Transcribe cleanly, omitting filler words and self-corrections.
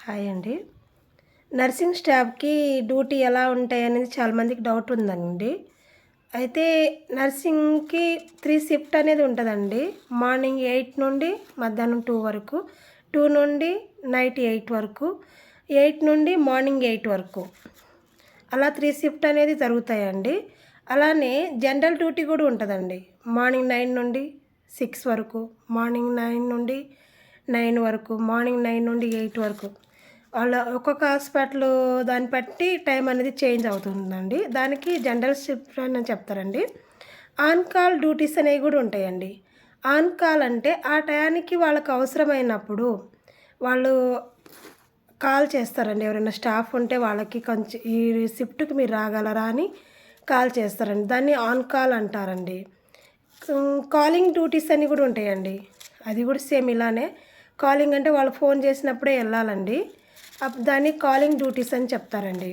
Hi అండి. Nursing స్టాఫ్‌కి duty ఎలా ఉంటాయనేది చాలామందికి డౌట్ ఉందండి. అయితే నర్సింగ్‌కి 3 షిఫ్ట్ అనేది ఉంటదండి. మార్నింగ్ 8 నుండి మధ్యాహ్నం 2 వరకు, 2 నుండి నైట్ 8 వరకు, 8 నుండి మార్నింగ్ 8 వరకు. అలా 3 షిఫ్ట్ అనేది జరుగుతాయండి. అలానే జనరల్ డ్యూటీ కూడా ఉంటదండి. మార్నింగ్ 9 నుండి 6 వరకు, మార్నింగ్ 9 నుండి 9 వరకు, మార్నింగ్ 9 నుండి 8 వరకు. అలా ఒక్కొక్క హాస్పిటలు దాన్ని బట్టి టైం అనేది చేంజ్ అవుతుందండి. దానికి జనరల్ షిఫ్ట్ అని చెప్తారండి. ఆన్ కాల్ డ్యూటీస్ అనేవి కూడా ఉంటాయండి. ఆన్ కాల్ అంటే ఆ టయానికి వాళ్ళకి అవసరమైనప్పుడు వాళ్ళు కాల్ చేస్తారండి. ఎవరైనా స్టాఫ్ ఉంటే వాళ్ళకి కొంచెం ఈ షిఫ్ట్‌కి మీరు రాగలరా అని కాల్ చేస్తారండి. దాన్ని ఆన్ కాల్ అంటారండి. కాలింగ్ డ్యూటీస్ అని కూడా ఉంటాయండి. అది కూడా సేమ్ ఇలానే. కాలింగ్ అంటే వాళ్ళు ఫోన్ చేసినప్పుడే వెళ్ళాలండి. దాన్ని కాలింగ్ డ్యూటీస్ అని చెప్తారండి.